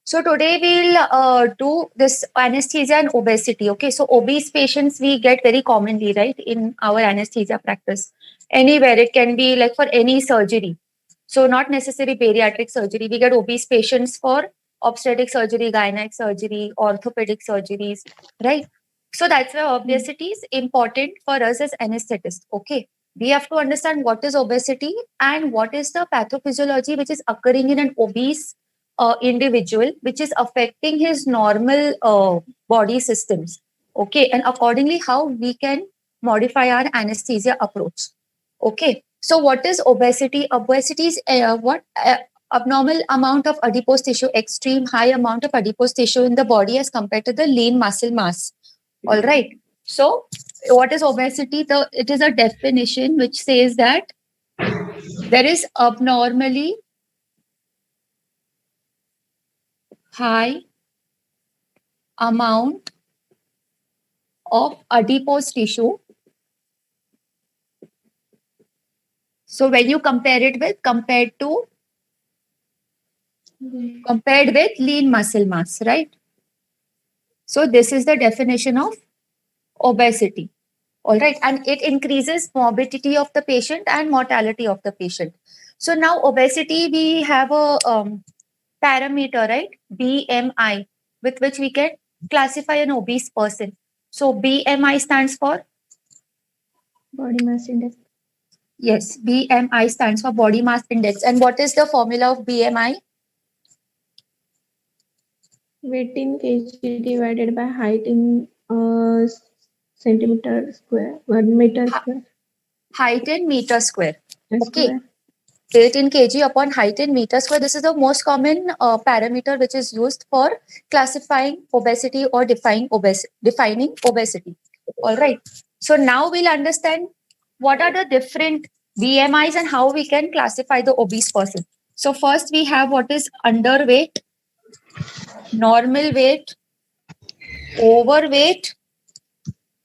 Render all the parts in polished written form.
So today we'll do this anesthesia and obesity. Okay, so obese patients we get very commonly, right, in our anesthesia practice. Anywhere it can be like for any surgery. So not necessarily bariatric surgery. We get obese patients for obstetric surgery, gynec surgery, orthopedic surgeries, right? So that's why obesity is important for us as anesthetists. Okay, we have to understand what is obesity and what is the pathophysiology which is occurring in an obese individual, which is affecting his normal body systems. Okay, and accordingly, how we can modify our anesthesia approach. Okay, so what is obesity? Obesity is what abnormal amount of adipose tissue, extreme high amount of adipose tissue in the body as compared to the lean muscle mass. All right. So, what is obesity? It is a definition which says that there is abnormally high amount of adipose tissue. So when you compare it with compared with lean muscle mass, right? So this is the definition of obesity. All right, and it increases morbidity of the patient and mortality of the patient. So now obesity, we have a parameter, right? BMI, with which we can classify an obese person. So BMI stands for body mass index. Yes, BMI stands for body mass index. And what is the formula of BMI? Weight in kg divided by height in centimeter square, 1 meter square. Height in meter square. Okay. Square. Weight in kg upon height in meter square. This is the most common parameter which is used for classifying obesity or defining obesity. All right. So now we'll understand what are the different BMIs and how we can classify the obese person. So first we have what is underweight, normal weight, overweight.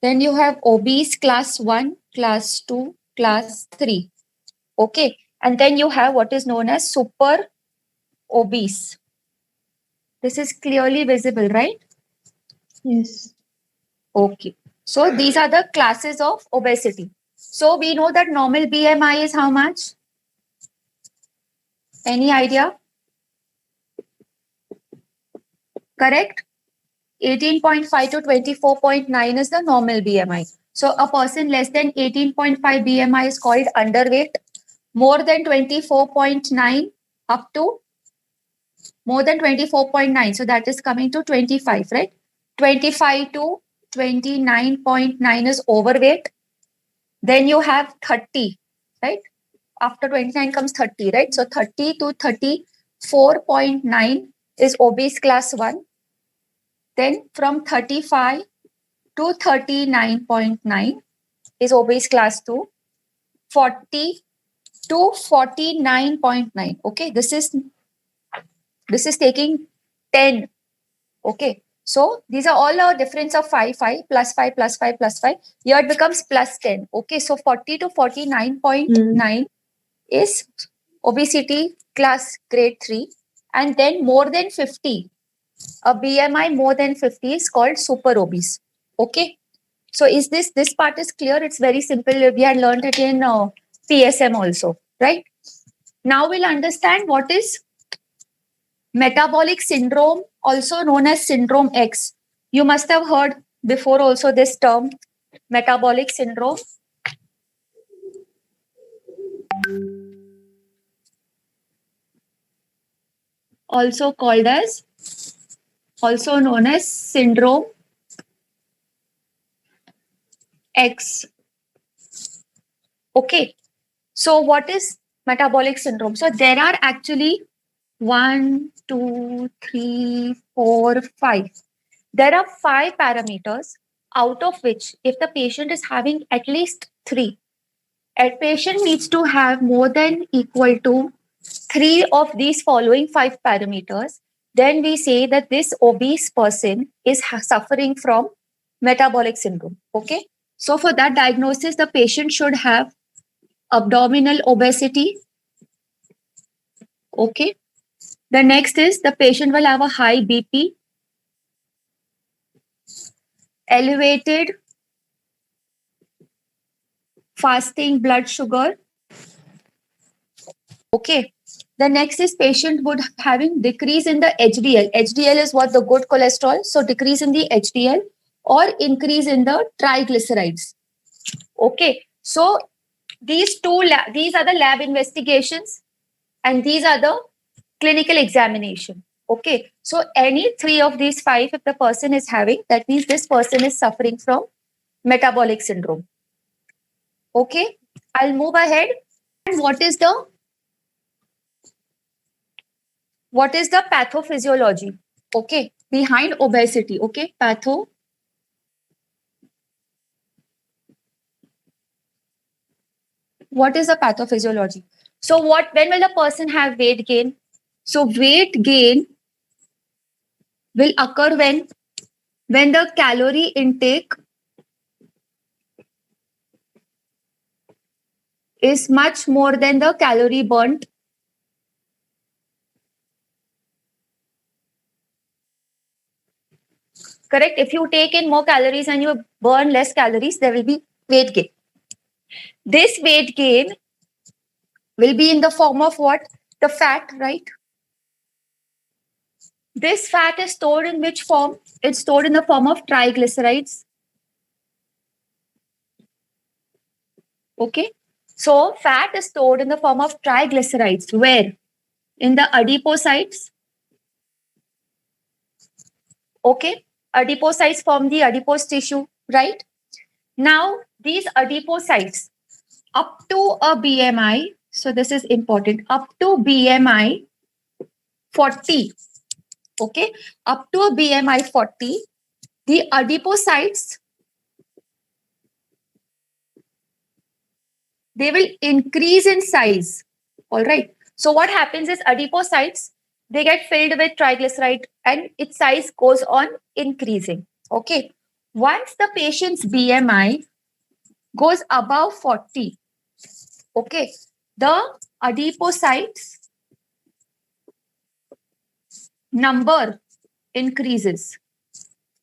Then you have obese class 1, class 2, class 3. Okay. And then you have what is known as super obese. This is clearly visible, right? Yes. Okay. So these are the classes of obesity. So we know that normal BMI is how much? Any idea? Correct? 18.5 to 24.9 is the normal BMI. So a person less than 18.5 BMI is called underweight. More than 24.9 up to more than 24.9. So that is coming to 25, right? 25 to 29.9 is overweight. Then you have 30, right? After 29 comes 30, right? So 30 to 34.9 is obese class 1. Then from 35 to 39.9 is obese class 2. 40 to 49.9. Okay, this is taking 10. Okay, so these are all a difference of 5 plus 5 plus 5 plus 5. Here it becomes plus 10. Okay, so 40 to 49.9 is obesity class grade 3. And then more than 50, a BMI more than 50 is called super obese. Okay, so is this part is clear? It's very simple. We had learned it in PSM also, right? Now we'll understand what is metabolic syndrome, also known as syndrome X. You must have heard before also this term, metabolic syndrome. Also known as syndrome X. Okay. So what is metabolic syndrome? So there are actually 1, 2, 3, 4, 5. There are 5 parameters, out of which if the patient is having at least 3, a patient needs to have more than equal to 3 of these following 5 parameters, then we say that this obese person is suffering from metabolic syndrome. Okay. So for that diagnosis, the patient should have abdominal obesity. Okay. The next is the patient will have a high BP, elevated fasting blood sugar. Okay. The next is patient would having decrease in the HDL. HDL is what? The good cholesterol. So decrease in the HDL or increase in the triglycerides. Okay. So these these are the lab investigations and these are the clinical examination. Okay. So any three of these five, if the person is having, that means this person is suffering from metabolic syndrome. Okay. I'll move ahead. And what is the pathophysiology? Okay. Behind obesity. Okay. What is the pathophysiology? So when will a person have weight gain? So weight gain will occur when the calorie intake is much more than the calorie burnt. Correct? If you take in more calories and you burn less calories, there will be weight gain. This weight gain will be in the form of what? The fat, right? This fat is stored in which form? It's stored in the form of triglycerides. Okay. So fat is stored in the form of triglycerides. Where? In the adipocytes. Okay. Adipocytes form the adipose tissue, right? Now, these adipocytes up to a BMI, so this is important, up to BMI 40. Okay. Up to a BMI 40, the adipocytes, they will increase in size. All right. So what happens is adipocytes, they get filled with triglyceride and its size goes on increasing. Okay. Once the patient's BMI goes above 40, okay, the adipocytes number increases.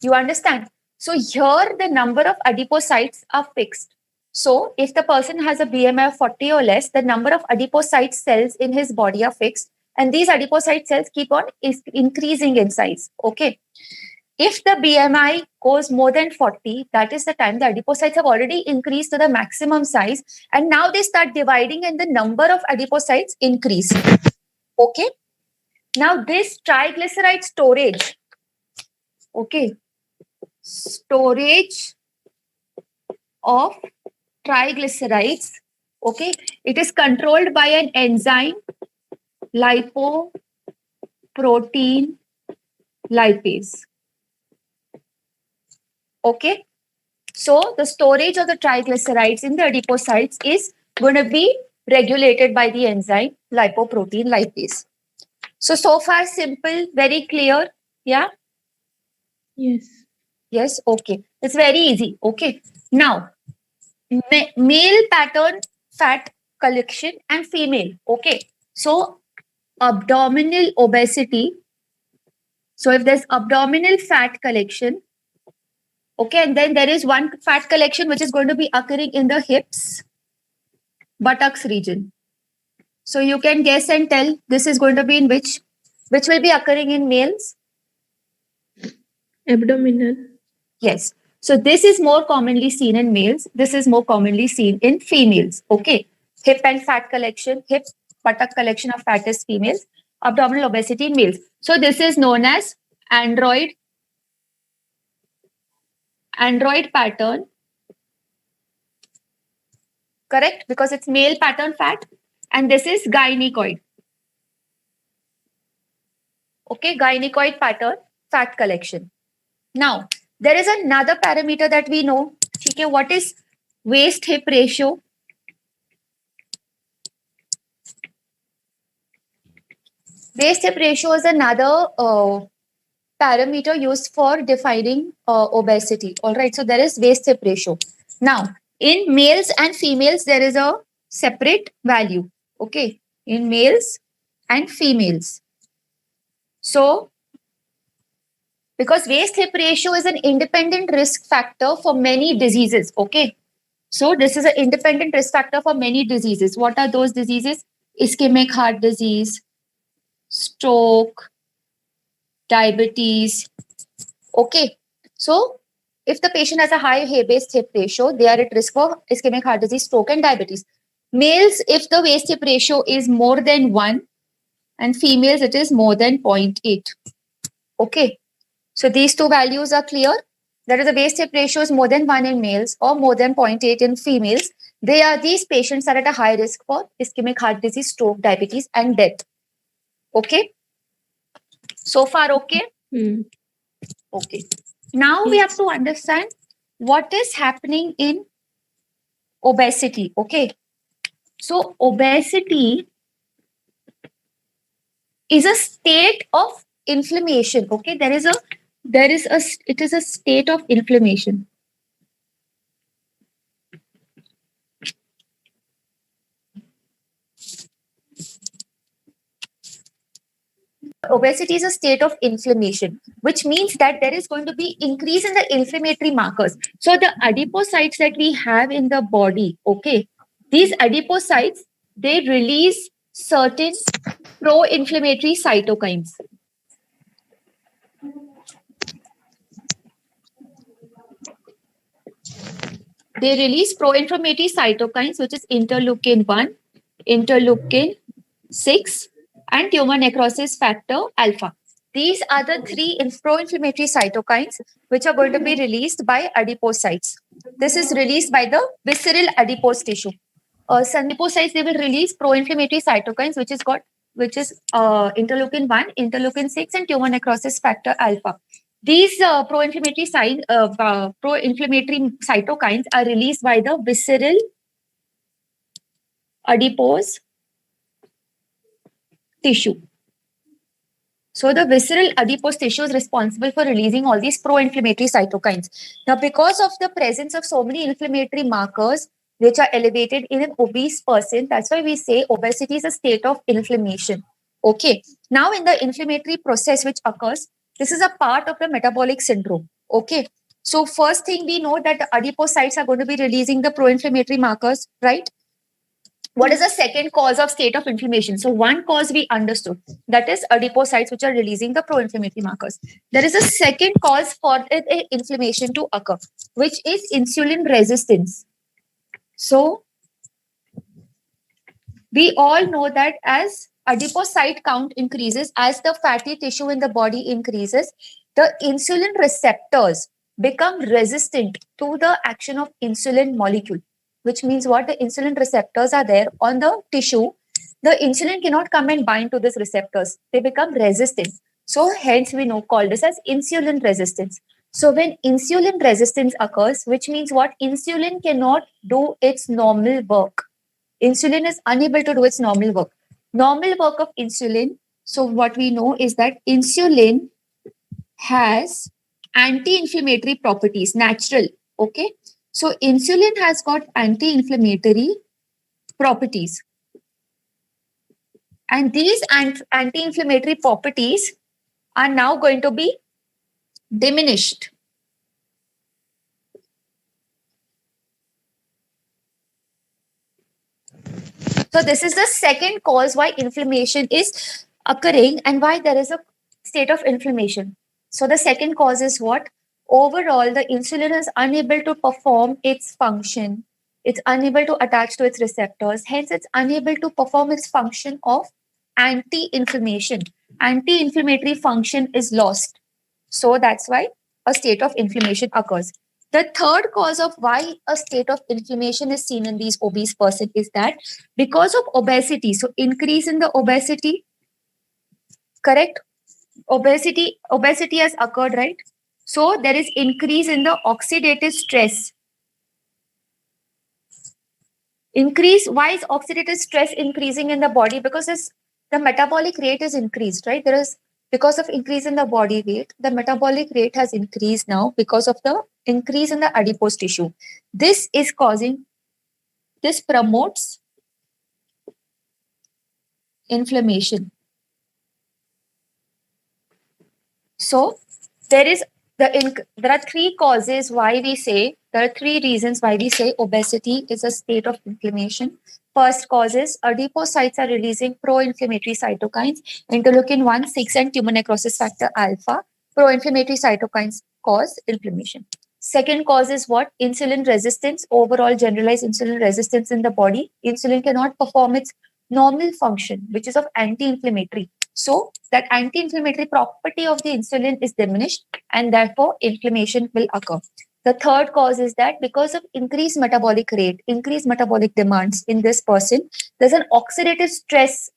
You understand? So here the number of adipocytes are fixed. So if the person has a BMI of 40 or less, the number of adipocyte cells in his body are fixed. And these adipocyte cells keep on increasing in size. Okay. If the BMI goes more than 40, that is the time the adipocytes have already increased to the maximum size. And now they start dividing and the number of adipocytes increase. Okay. Now this triglyceride storage. Okay. Storage of triglycerides. Okay. It is controlled by an enzyme, lipoprotein lipase. Okay. So the storage of the triglycerides in the adipocytes is going to be regulated by the enzyme lipoprotein lipase. So far simple, very clear. Yeah. Yes. Yes. Okay. It's very easy. Okay. Now, male pattern fat collection and female. Okay. So abdominal obesity. So if there's abdominal fat collection, okay, and then there is one fat collection which is going to be occurring in the hips, buttocks region. So you can guess and tell this is going to be in which will be occurring in males? Abdominal. Yes. So this is more commonly seen in males. This is more commonly seen in females. Okay. Hip and fat collection, hip buttock collection of fat is females, abdominal obesity in males. So this is known as android pattern. Correct? Because it's male pattern fat. And this is gynecoid. Okay, gynecoid pattern fat collection. Now, there is another parameter that we know. Okay, what is waist hip ratio? Waist hip ratio is another parameter used for defining obesity. All right, so there is waist hip ratio. Now, in males and females, there is a separate value. Okay, in males and females. So, because waist hip ratio is an independent risk factor for many diseases. Okay. So, this is an independent risk factor for many diseases. What are those diseases? Ischemic heart disease, stroke, diabetes. Okay. So, if the patient has a high waist hip ratio, they are at risk for ischemic heart disease, stroke, and diabetes. Males, if the waist hip ratio is more than 1, and females, it is more than 0.8. Okay. So, these two values are clear. That is, the waist hip ratio is more than 1 in males or more than 0.8 in females. These patients are at a high risk for ischemic heart disease, stroke, diabetes, and death. Okay. So far, okay? Okay. Now we have to understand what is happening in obesity. Okay. So obesity is a state of inflammation. Okay. It is a state of inflammation. Obesity is a state of inflammation, which means that there is going to be increase in the inflammatory markers. So the adipocytes that we have in the body, okay, these adipocytes, they release certain pro-inflammatory cytokines. They release pro-inflammatory cytokines, which is interleukin 1, interleukin 6, and tumor necrosis factor alpha. These are the three pro-inflammatory cytokines which are going to be released by adipocytes. This is released by the visceral adipose tissue. Some adipocytes, they will release pro-inflammatory cytokines, which is interleukin 1, interleukin 6, and tumor necrosis factor alpha. These pro-inflammatory cytokines are released by the visceral adipose tissue. So the visceral adipose tissue is responsible for releasing all these pro-inflammatory cytokines. Now, because of the presence of so many inflammatory markers which are elevated in an obese person, that's why we say obesity is a state of inflammation. Okay. Now, in the inflammatory process which occurs, this is a part of the metabolic syndrome. Okay. So first thing, we know that the adipocytes are going to be releasing the pro-inflammatory markers, right? What is the second cause of state of inflammation? So one cause we understood, that is adipocytes which are releasing the pro-inflammatory markers. There is a second cause for inflammation to occur, which is insulin resistance. So we all know that as adipocyte count increases, as the fatty tissue in the body increases, the insulin receptors become resistant to the action of insulin molecule, which means what? The insulin receptors are there on the tissue. The insulin cannot come and bind to these receptors. They become resistant. So hence we know, call this as insulin resistance. So when insulin resistance occurs, which means what? Insulin cannot do its normal work. Insulin is unable to do its normal work. Normal work of insulin. So what we know is that insulin has anti-inflammatory properties, natural. Okay. So insulin has got anti-inflammatory properties. And these anti-inflammatory properties are now going to be diminished. So this is the second cause why inflammation is occurring and why there is a state of inflammation. So the second cause is what? Overall, the insulin is unable to perform its function. It's unable to attach to its receptors. Hence, it's unable to perform its function of anti-inflammation. Anti-inflammatory function is lost. So that's why a state of inflammation occurs. The third cause of why a state of inflammation is seen in these obese person is that because of obesity, so increase in the obesity, correct? Obesity has occurred, right? So there is increase in the oxidative stress. Why is oxidative stress increasing in the body? Because the metabolic rate is increased, right? Because of increase in the body weight, the metabolic rate has increased now because of the increase in the adipose tissue. This promotes inflammation. So there are three causes why we say, there are three reasons why we say obesity is a state of inflammation. First cause is adipocytes are releasing pro-inflammatory cytokines, interleukin 1, 6, and tumor necrosis factor alpha. Pro-inflammatory cytokines cause inflammation. Second cause is what? Insulin resistance, overall generalized insulin resistance in the body. Insulin cannot perform its normal function, which is of anti-inflammatory. So that anti-inflammatory property of the insulin is diminished and therefore inflammation will occur. The third cause is that because of increased metabolic rate, increased metabolic demands in this person, there's an oxidative stress.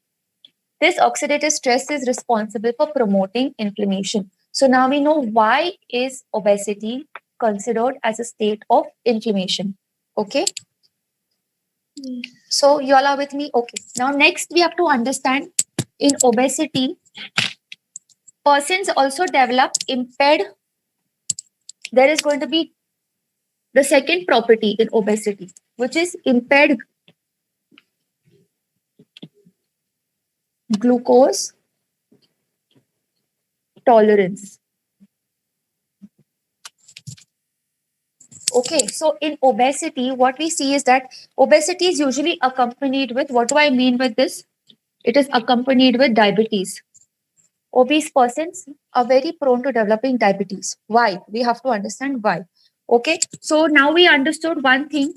This oxidative stress is responsible for promoting inflammation. So now we know why is obesity considered as a state of inflammation. Okay. So you all are with me? Okay. Now next we have to understand in obesity, persons also develop impaired. There is going to be the second property in obesity, which is impaired glucose tolerance. Okay, so in obesity, what we see is that obesity is usually accompanied with, what do I mean with this? It is accompanied with diabetes. Obese persons are very prone to developing diabetes. Why? We have to understand why. Okay, so now we understood one thing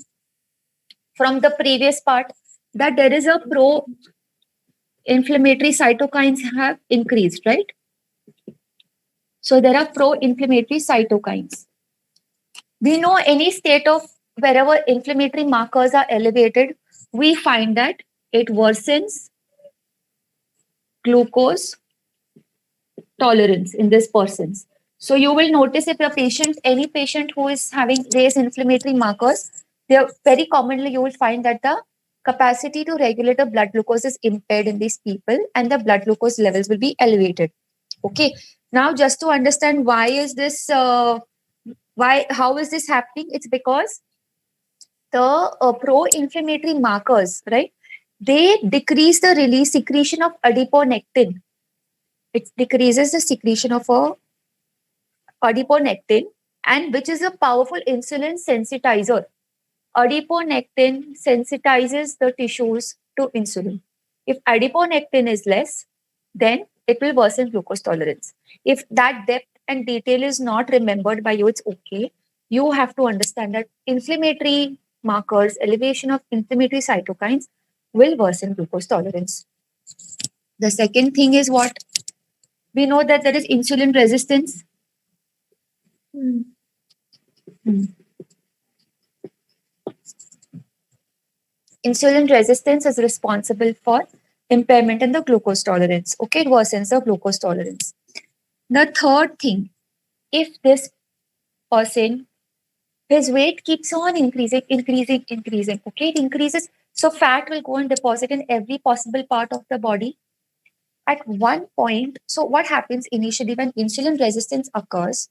from the previous part, that there is a pro-inflammatory cytokines have increased, right? So there are pro-inflammatory cytokines. We know any state of wherever inflammatory markers are elevated, we find that it worsens glucose tolerance in this persons. So you will notice if a patient, any patient who is having raised inflammatory markers, they very commonly you will find that the capacity to regulate the blood glucose is impaired in these people and the blood glucose levels will be elevated. Okay. Now just to understand why is this, how is this happening? It's because the pro-inflammatory markers, right? They decrease the release secretion of adiponectin. It decreases the secretion of adiponectin, and which is a powerful insulin sensitizer. Adiponectin sensitizes the tissues to insulin. If adiponectin is less, then it will worsen glucose tolerance. If that depth and detail is not remembered by you, it's okay. You have to understand that inflammatory markers, elevation of inflammatory cytokines will worsen glucose tolerance. The second thing is what? We know that there is insulin resistance. Insulin resistance is responsible for impairment in the glucose tolerance. Okay, it worsens the glucose tolerance. The third thing, if this person, his weight keeps on increasing. Okay, it increases. So fat will go and deposit in every possible part of the body. At one point, so what happens initially when insulin resistance occurs?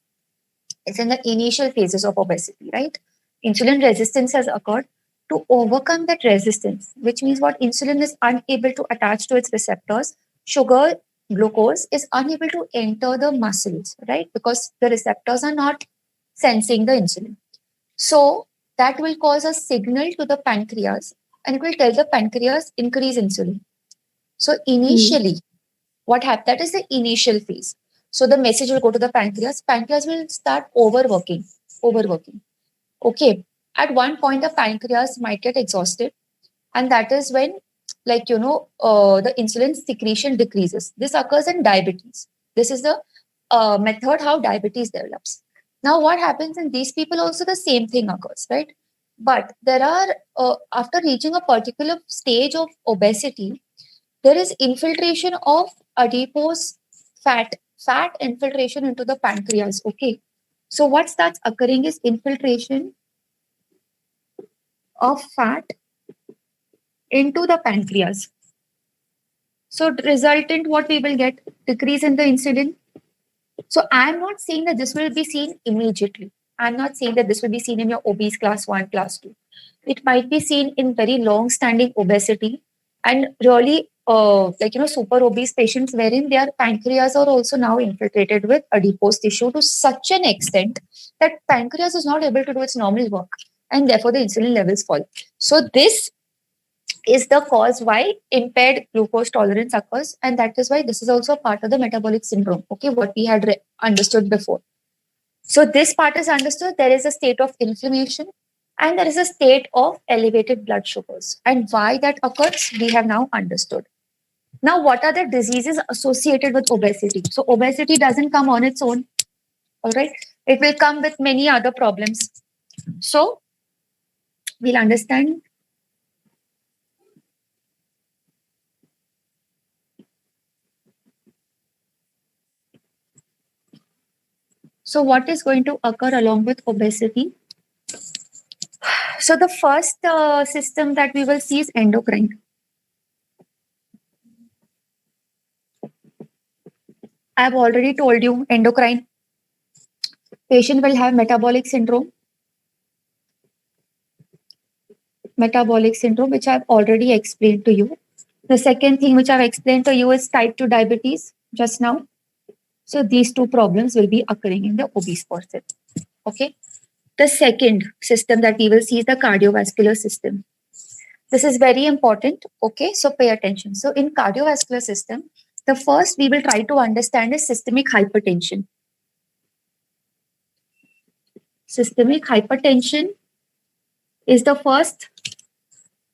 It's in the initial phases of obesity, right? Insulin resistance has occurred. To overcome that resistance, which means what? Insulin is unable to attach to its receptors. Sugar, glucose is unable to enter the muscles, right? Because the receptors are not sensing the insulin. So that will cause a signal to the pancreas and it will tell the pancreas increase insulin. So initially, what happens? That is the initial phase. So the message will go to the pancreas. Pancreas will start overworking. Okay. At one point, the pancreas might get exhausted, and that is when, the insulin secretion decreases. This occurs in diabetes. This is the method how diabetes develops. Now, what happens in these people? Also, the same thing occurs, right? But there are after reaching a particular stage of obesity, there is infiltration of adipose fat infiltration into the pancreas. Okay, so what starts occurring is infiltration of fat into the pancreas. So resultant, what we will get? Decrease in the insulin. So I'm not saying that this will be seen immediately. I'm not saying that this will be seen in your obese class 1, class 2. It might be seen in very long standing obesity, and really super obese patients wherein their pancreas are also now infiltrated with adipose tissue to such an extent that pancreas is not able to do its normal work, and therefore the insulin levels fall. So this is the cause why impaired glucose tolerance occurs, and that is why this is also part of the metabolic syndrome. Okay, what we had understood before. So this part is understood. There is a state of inflammation and there is a state of elevated blood sugars, and why that occurs we have now understood. Now, what are the diseases associated with obesity? So, obesity doesn't come on its own, all right? It will come with many other problems. So, we'll understand. So, what is going to occur along with obesity? So, the first system that we will see is endocrine. I have already told you endocrine. Patient will have metabolic syndrome, which I've already explained to you. The second thing which I've explained to you is type 2 diabetes just now. So these two problems will be occurring in the obese person. Okay. The second system that we will see is the cardiovascular system. This is very important. Okay. So pay attention. So in cardiovascular system, the first we will try to understand is systemic hypertension. Systemic hypertension is the first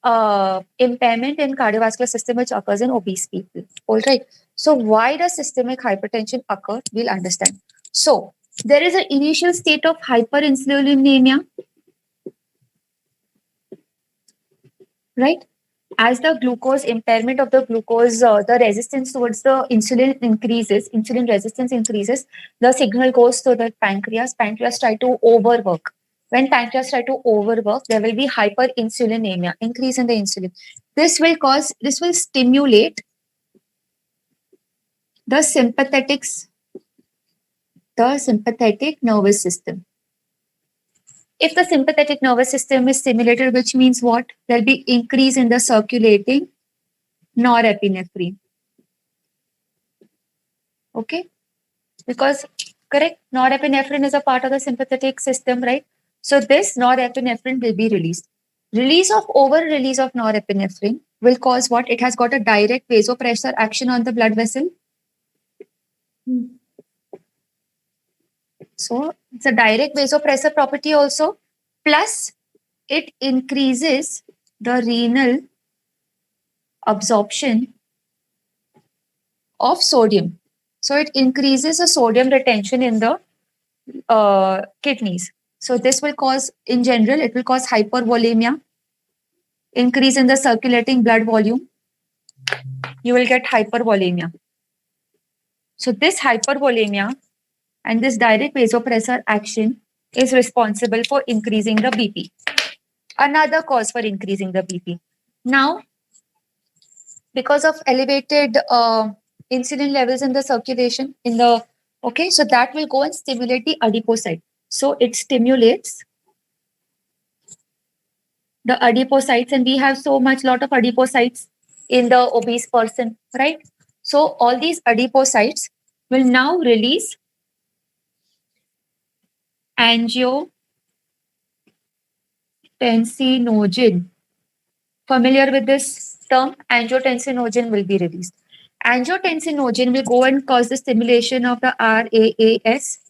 impairment in cardiovascular system which occurs in obese people. All right. So why does systemic hypertension occur? We'll understand. So there is an initial state of hyperinsulinemia, right? As the glucose impairment of the glucose, the resistance towards the insulin increases, insulin resistance increases, the signal goes to the pancreas. Pancreas try to overwork. When pancreas try to overwork, there will be hyperinsulinemia, increase in the insulin. This will stimulate the sympathetic nervous system. If the sympathetic nervous system is stimulated, which means what? There'll be increase in the circulating norepinephrine. Okay? Because, correct, norepinephrine is a part of the sympathetic system, right? So this norepinephrine will be released. Over-release of norepinephrine will cause what? It has got a direct vasopressor action on the blood vessel. So it's a direct vasopressor property also. Plus, it increases the renal absorption of sodium. So it increases the sodium retention in the kidneys. So this will cause, in general, it will cause hypervolemia, increase in the circulating blood volume. You will get hypervolemia. So this hypervolemia and this direct vasopressor action is responsible for increasing the BP. Another cause for increasing the BP. Now, because of elevated insulin levels in the circulation, so that will go and stimulate the adipocyte. So it stimulates the adipocytes, and we have lot of adipocytes in the obese person, right? So all these adipocytes will now release angiotensinogen. Familiar with this term? Angiotensinogen will be released. Angiotensinogen will go and cause the stimulation of the RAAS,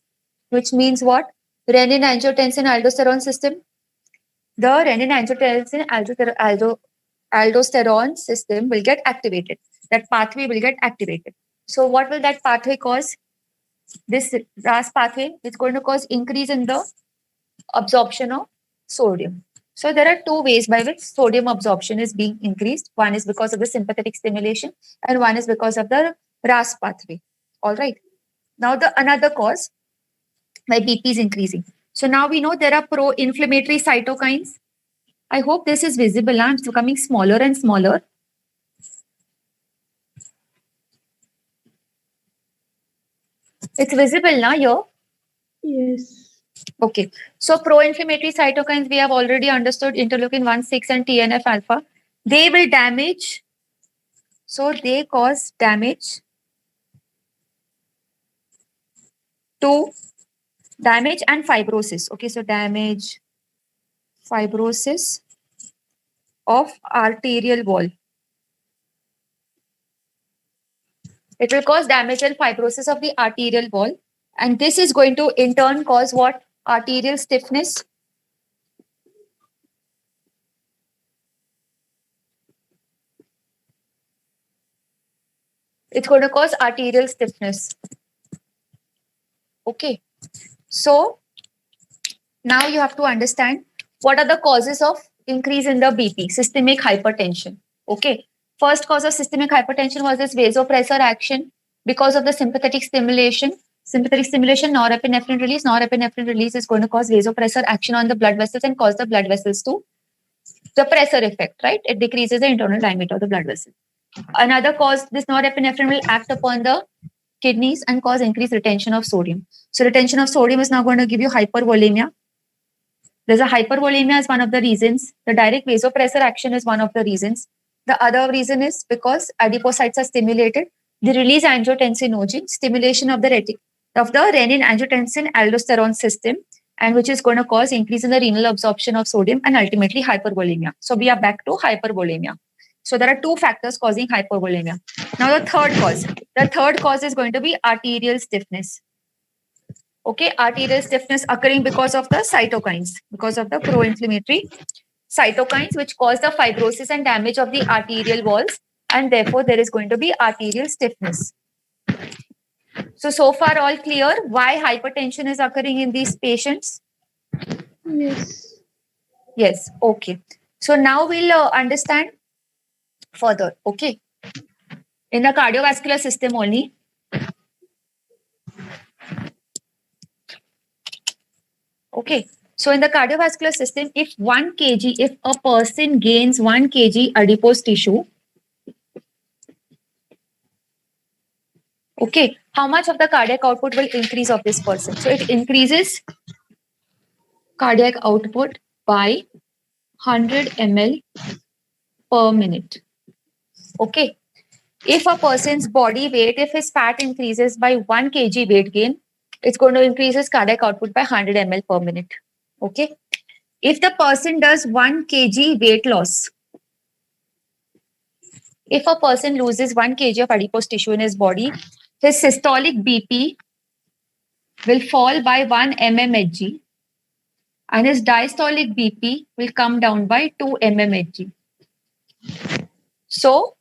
which means what? Renin-angiotensin-aldosterone system. The renin-angiotensin-aldosterone system will get activated. That pathway will get activated. So what will that pathway cause? This RAS pathway is going to cause increase in the absorption of sodium. So there are two ways by which sodium absorption is being increased. One is because of the sympathetic stimulation and one is because of the RAS pathway. All right. Now another cause why BP is increasing. So now we know there are pro-inflammatory cytokines. I hope this is visible. It's becoming smaller and smaller. It's visible now here? Yes. Okay. So pro-inflammatory cytokines, we have already understood interleukin 1, 6 and TNF alpha. They will damage So they cause damage to damage and fibrosis. Okay, so damage, fibrosis of arterial wall. It will cause damage and fibrosis of the arterial wall. And this is going to in turn cause what? Arterial stiffness. It's going to cause arterial stiffness. Okay. So now you have to understand what are the causes of increase in the BP, systemic hypertension. Okay. First cause of systemic hypertension was this vasopressor action because of the sympathetic stimulation. Sympathetic stimulation, norepinephrine release. Norepinephrine release is going to cause vasopressor action on the blood vessels and cause the blood vessels to the pressure effect, right? It decreases the internal diameter of the blood vessel. Another cause, this norepinephrine will act upon the kidneys and cause increased retention of sodium. So retention of sodium is now going to give you hypervolemia. There's a hypervolemia is one of the reasons. The direct vasopressor action is one of the reasons. The other reason is because adipocytes are stimulated. They release angiotensinogen, stimulation of the renin angiotensin aldosterone system, and which is going to cause increase in the renal absorption of sodium and ultimately hypervolemia. So we are back to hypervolemia. So there are two factors causing hypervolemia. Now the third cause. The third cause is going to be arterial stiffness. Okay, arterial stiffness occurring because of the cytokines, because of the pro-inflammatory cytokines which cause the fibrosis and damage of the arterial walls, and therefore there is going to be arterial stiffness. So far all clear why hypertension is occurring in these patients? Yes. Yes, okay. So now we'll understand further, okay? In the cardiovascular system only. Okay, so in the cardiovascular system, if 1 kg, if a person gains 1 kg adipose tissue, okay, how much of the cardiac output will increase of this person? So it increases cardiac output by 100 ml per minute. Okay, if a person's body weight, if his fat increases by 1 kg weight gain, it's going to increase his cardiac output by 100 ml per minute. Okay, if the person does 1 kg weight loss, if a person loses 1 kg of adipose tissue in his body, his systolic BP will fall by 1 mmHg and his diastolic BP will come down by 2 mmHg. So,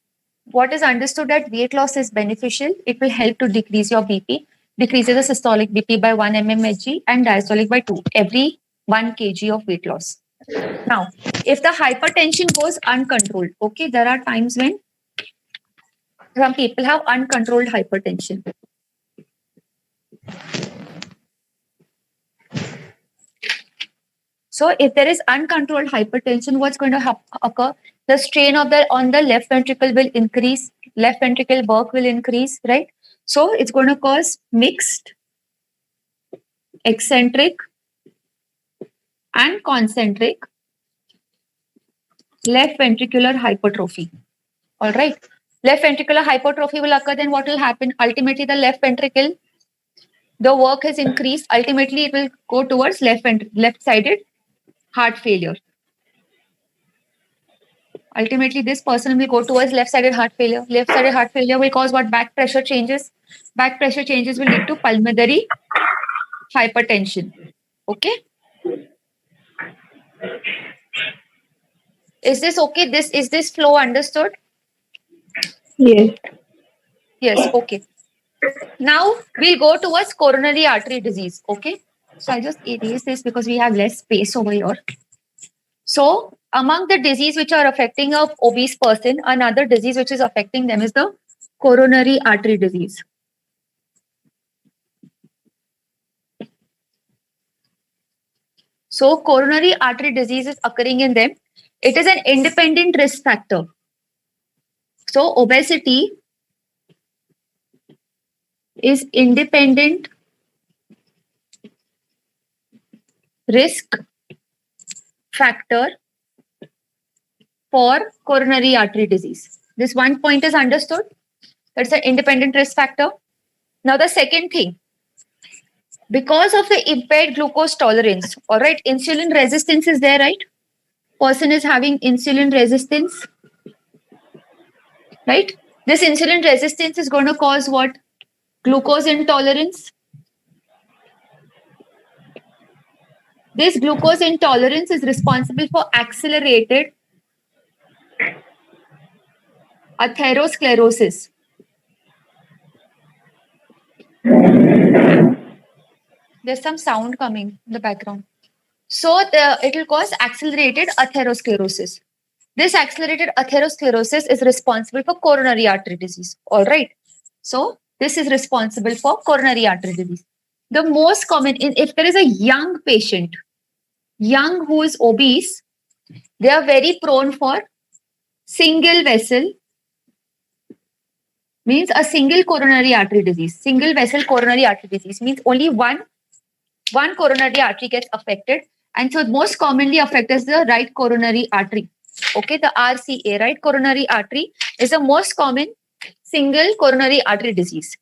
what is understood that weight loss is beneficial? It will help to decrease your BP, decreases the systolic BP by 1 mmHg and diastolic by 2 every 1 kg of weight loss. Now, if the hypertension goes uncontrolled, okay, there are times when some people have uncontrolled hypertension. So if there is uncontrolled hypertension, what's going to occur? The strain on the left ventricle will increase, left ventricle work will increase, right? So it's going to cause mixed, eccentric, and concentric left ventricular hypertrophy. All right. Left ventricular hypertrophy will occur, then what will happen? Ultimately, the left ventricle, the work has increased. Ultimately, it will go towards left-sided heart failure. Ultimately, this person will go towards left-sided heart failure. Left-sided heart failure will cause what? Back pressure changes. Back pressure changes will lead to pulmonary hypertension. Okay. Is this okay? Is this flow understood? Yes. Yes. Okay. Now we'll go towards coronary artery disease. Okay. So I just erase this because we have less space over here. So among the disease which are affecting a obese person, another disease which is affecting them is the coronary artery disease. So coronary artery disease is occurring in them. It is an independent risk factor. So obesity is independent risk factor for coronary artery disease. This one point is understood. That's an independent risk factor. Now the second thing, because of the impaired glucose tolerance, all right, insulin resistance is there, right? Person is having insulin resistance, right? This insulin resistance is going to cause what? Glucose intolerance. This glucose intolerance is responsible for accelerated atherosclerosis. There's some sound coming in the background. So it will cause accelerated atherosclerosis. This accelerated atherosclerosis is responsible for coronary artery disease. All right. So this is responsible for coronary artery disease. The most common, if there is a young patient, young who is obese, they are very prone for single vessel, means a single coronary artery disease. Single vessel coronary artery disease means only one coronary artery gets affected. And so most commonly affected is the right coronary artery. Okay, the RCA, right coronary artery, is the most common single coronary artery disease.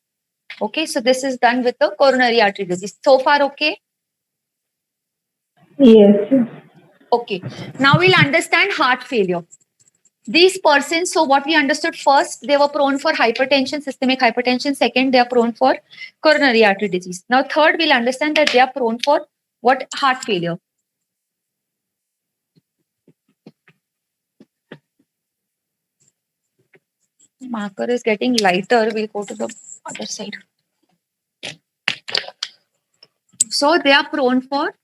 Okay, so this is done with the coronary artery disease. So far, okay? Yes. Okay, now we'll understand heart failure. These persons, so what we understood first, they were prone for hypertension, systemic hypertension. Second, they are prone for coronary artery disease. Now, third, we'll understand that they are prone for what? Heart failure. Marker is getting lighter. We'll go to the other side. So they are prone for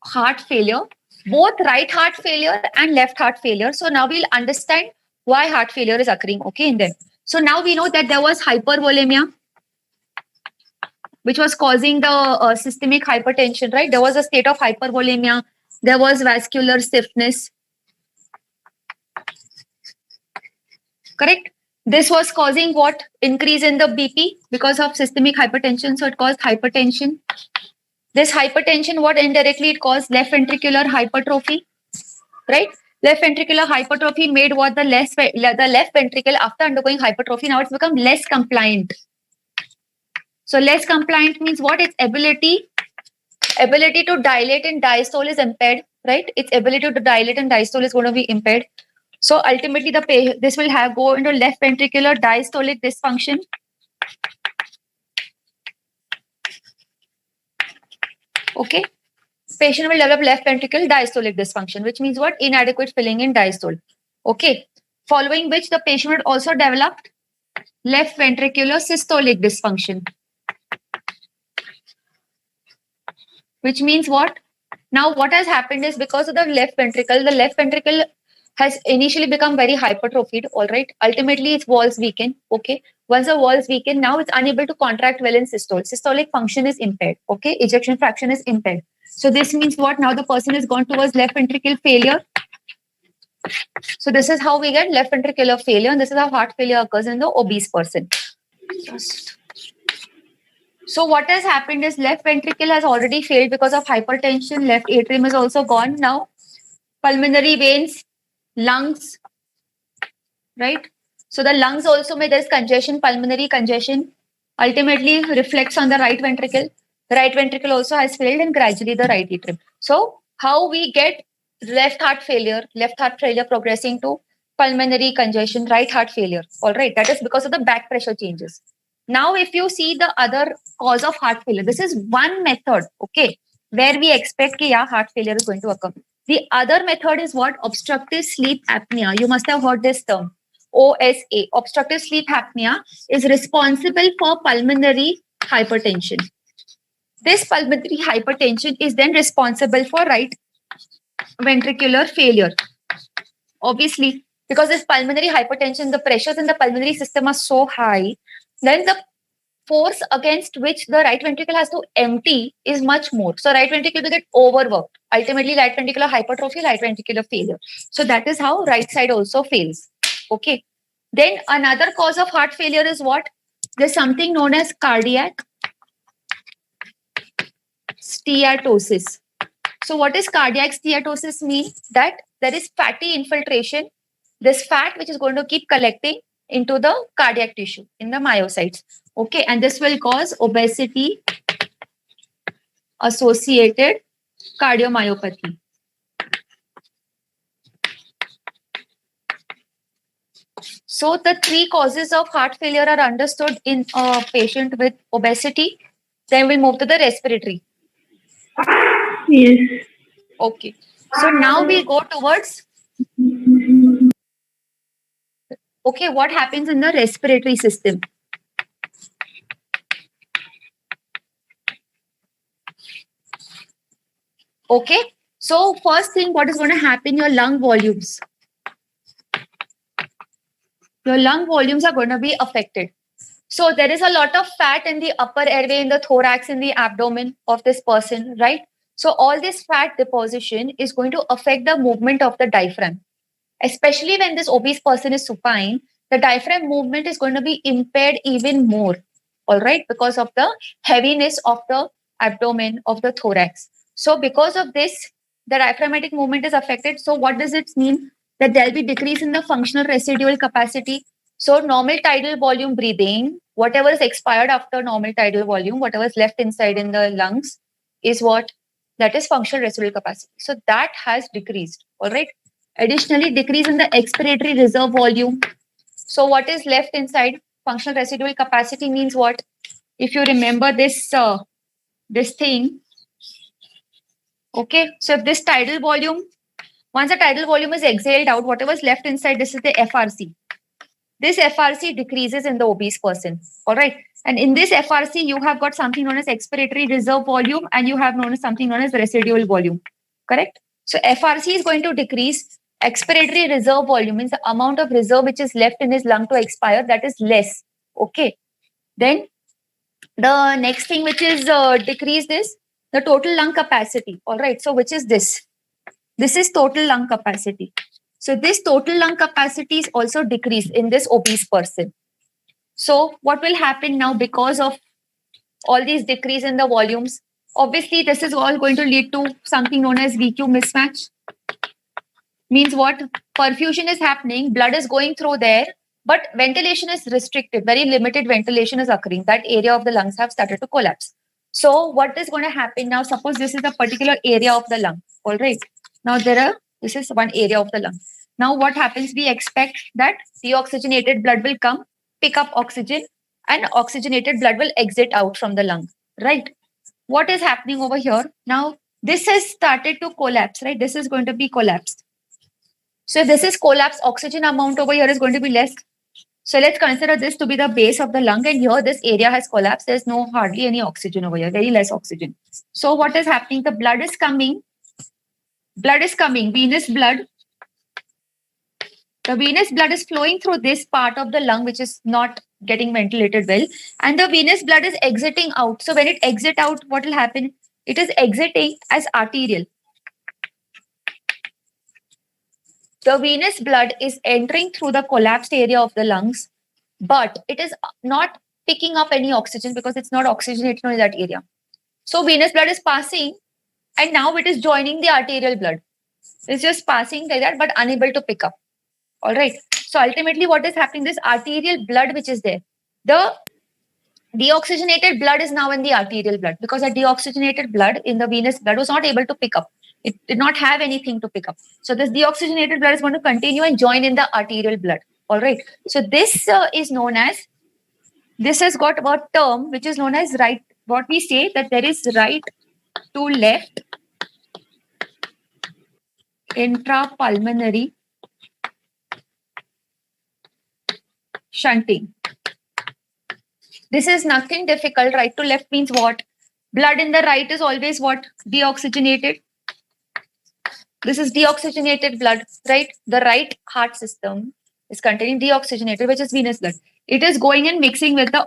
heart failure, both right heart failure and left heart failure. So now we'll understand why heart failure is occurring, okay, in them. So now we know that there was hypervolemia, which was causing the systemic hypertension, right? There was a state of hypervolemia. There was vascular stiffness. Correct? This was causing what? Increase in the BP because of systemic hypertension. So it caused hypertension. This hypertension, what indirectly it caused? Left ventricular hypertrophy, right? Left ventricular hypertrophy made what? The left ventricle, after undergoing hypertrophy, now it's become less compliant. So less compliant means what? Its ability to dilate and diastole is impaired, right? Its ability to dilate and diastole is going to be impaired. So ultimately, this will go into left ventricular diastolic dysfunction. Okay. Patient will develop left ventricle diastolic dysfunction, which means what? Inadequate filling in diastole. Okay. Following which the patient would also develop left ventricular systolic dysfunction. Which means what? Now what has happened is because of the left ventricle has initially become very hypertrophied, all right? Ultimately, its walls weaken, okay? Once the walls weaken, now it's unable to contract well in systole. Systolic function is impaired, okay? Ejection fraction is impaired. So this means what? Now the person has gone towards left ventricle failure. So this is how we get left ventricular failure, and this is how heart failure occurs in the obese person. So what has happened is left ventricle has already failed because of hypertension. Left atrium is also gone now. Pulmonary veins, lungs, right? So the lungs also, there's congestion, pulmonary congestion, ultimately reflects on the right ventricle. The right ventricle also has failed, and gradually the right atrium. So how we get left heart failure progressing to pulmonary congestion, right heart failure. All right, that is because of the back pressure changes. Now, if you see the other cause of heart failure, this is one method, okay, where we expect heart failure is going to occur. The other method is what? Obstructive sleep apnea. You must have heard this term. OSA, obstructive sleep apnea, is responsible for pulmonary hypertension. This pulmonary hypertension is then responsible for right ventricular failure. Obviously, because this pulmonary hypertension, the pressures in the pulmonary system are so high, then the force against which the right ventricle has to empty is much more. So right ventricle will get overworked. Ultimately, right ventricular hypertrophy, right ventricular failure. So that is how right side also fails. Okay. Then another cause of heart failure is what? There's something known as cardiac steatosis. So what is cardiac steatosis mean? That there is fatty infiltration, this fat which is going to keep collecting into the cardiac tissue in the myocytes. Okay, and this will cause obesity associated cardiomyopathy. So the three causes of heart failure are understood in a patient with obesity. Then we'll move to the respiratory. Yes. Okay. So now we'll go towards, okay, what happens in the respiratory system? Okay. So first thing, what is going to happen? Your lung volumes. Your lung volumes are going to be affected. So there is a lot of fat in the upper airway, in the thorax, in the abdomen of this person, right? So all this fat deposition is going to affect the movement of the diaphragm. Especially when this obese person is supine, the diaphragm movement is going to be impaired even more, all right, because of the heaviness of the abdomen, of the thorax. So because of this, the diaphragmatic movement is affected. So what does it mean? That there'll be decrease in the functional residual capacity. So normal tidal volume breathing, whatever is expired after normal tidal volume, whatever is left inside in the lungs is what? That is functional residual capacity. So that has decreased, all right. Additionally, decrease in the expiratory reserve volume. So what is left inside? Functional residual capacity means what? If you remember this thing, okay. So if this tidal volume, once the tidal volume is exhaled out, whatever is left inside, this is the FRC. This FRC decreases in the obese person. All right. And in this FRC, you have got something known as expiratory reserve volume, and you have known as something known as residual volume. Correct? So FRC is going to decrease. Expiratory reserve volume means the amount of reserve which is left in his lung to expire, that is less. Okay. Then the next thing which is decreased is the total lung capacity. All right. So which is this? This is total lung capacity. So this total lung capacity is also decreased in this obese person. So what will happen now because of all these decrease in the volumes? Obviously, this is all going to lead to something known as VQ mismatch. Means what? Perfusion is happening, blood is going through there, but ventilation is restricted. Very limited ventilation is occurring. That area of the lungs have started to collapse. So what is going to happen now? Suppose this is a particular area of the lung. All right. Now this is one area of the lung. Now what happens? We expect that deoxygenated blood will come, pick up oxygen, and oxygenated blood will exit out from the lung. Right. What is happening over here? Now this has started to collapse. Right. This is going to be collapsed. So if this is collapsed, oxygen amount over here is going to be less. So let's consider this to be the base of the lung, and here this area has collapsed. There's hardly any oxygen over here, very less oxygen. So what is happening? The blood is coming. Blood is coming, venous blood. The venous blood is flowing through this part of the lung, which is not getting ventilated well. And the venous blood is exiting out. So when it exits out, what will happen? It is exiting as arterial. The venous blood is entering through the collapsed area of the lungs, but it is not picking up any oxygen because it's not oxygenated in that area. So venous blood is passing, and now it is joining the arterial blood. It's just passing like that, but unable to pick up. All right. So ultimately, what is happening? This arterial blood which is there, the deoxygenated blood is now in the arterial blood because the deoxygenated blood in the venous blood was not able to pick up. It did not have anything to pick up. So this deoxygenated blood is going to continue and join in the arterial blood. All right. So this is known as, this has got a term which is known as right. What we say that there is right to left intrapulmonary shunting. This is nothing difficult. Right to left means what? Blood in the right is always what? Deoxygenated. This is deoxygenated blood, right? The right heart system is containing deoxygenated, which is venous blood. It is going and mixing with the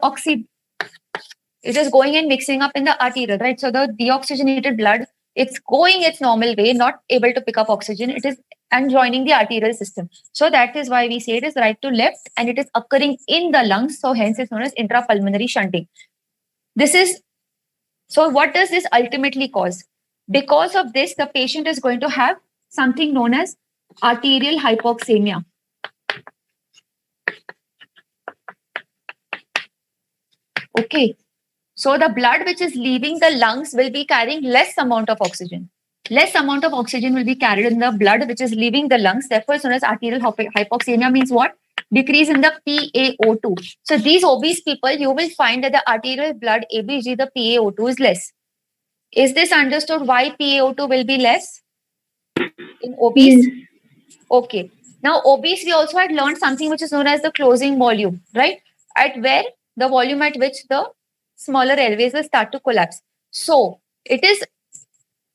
it is going and mixing up in the arterial, right? So the deoxygenated blood, it's going its normal way, not able to pick up oxygen. It is and joining the arterial system. So that is why we say it is right to left, and it is occurring in the lungs. So hence it's known as intrapulmonary shunting. This is, so what does this ultimately cause? Because of this, the patient is going to have something known as arterial hypoxemia. Okay. So the blood which is leaving the lungs will be carrying less amount of oxygen. Less amount of oxygen will be carried in the blood which is leaving the lungs. Therefore, it's known as arterial hypoxemia means what? Decrease in the PaO2. So these obese people, you will find that the arterial blood ABG, the PaO2 is less. Is this understood why PaO2 will be less in obese? Yes. Okay. Now, obese, we also had learned something which is known as the closing volume, right? At where the volume at which the smaller airways will start to collapse. So, it is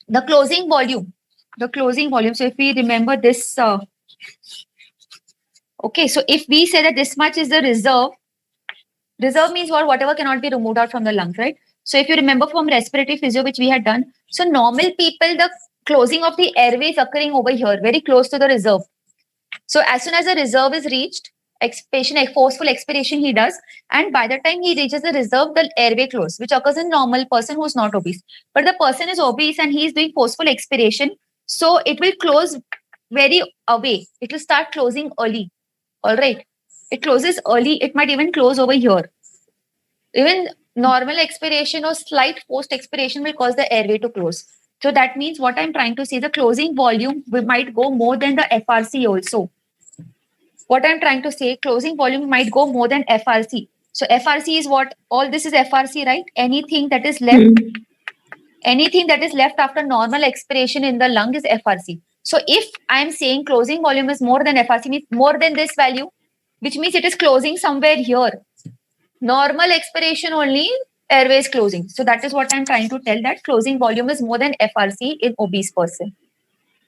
the closing volume. The closing volume. So, if we remember this, okay, so if we say that this much is the reserve means what? Whatever cannot be removed out from the lungs, right? So, if you remember from respiratory physio, which we had done, so normal people, the closing of the airway is occurring over here, very close to the reserve. So as soon as the reserve is reached, patient forceful expiration he does, and by the time he reaches the reserve, the airway close, which occurs in normal person who is not obese. But the person is obese and he is doing forceful expiration, so it will close very away. It will start closing early. All right, it closes early. It might even close over here. Even normal expiration or slight post expiration will cause the airway to close. So that means what I'm trying to say, the closing volume might go more than the FRC also. What I'm trying to say, closing volume might go more than FRC. So FRC is what? All this is FRC, right? Anything that is left, anything that is left after normal expiration in the lung is FRC. So if I'm saying closing volume is more than FRC, means more than this value, which means it is closing somewhere here. Normal expiration only, airway is closing. So that is what I'm trying to tell, that closing volume is more than FRC in obese person.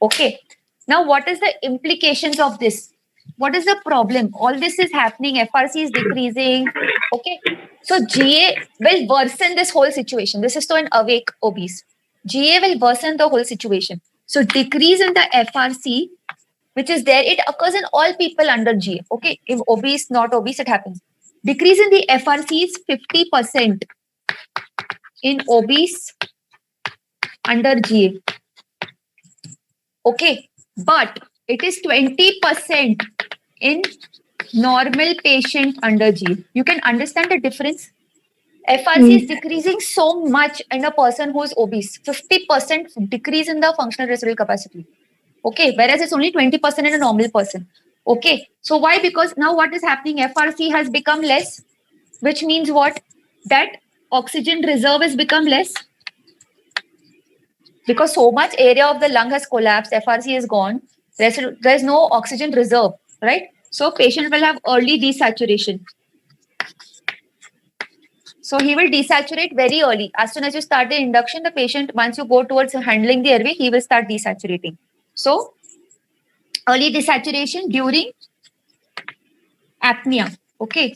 Okay. Now, what is the implications of this? What is the problem? All this is happening. FRC is decreasing. Okay. So GA will worsen this whole situation. This is to an awake obese. GA will worsen the whole situation. So decrease in the FRC, which is there, it occurs in all people under GA. Okay. If obese, not obese, it happens. Decrease in the FRC is 50% in obese under GA. Okay. But it is 20% in normal patient under G. You can understand the difference. FRC is decreasing so much in a person who is obese. 50% decrease in the functional residual capacity. Okay. Whereas it's only 20% in a normal person. Okay. So why? Because now what is happening? FRC has become less, which means what? That oxygen reserve has become less. Because so much area of the lung has collapsed, FRC is gone. There's no oxygen reserve, right? So patient will have early desaturation. So he will desaturate very early. As soon as you start the induction, the patient, once you go towards handling the airway, he will start desaturating. So early desaturation during apnea. Okay.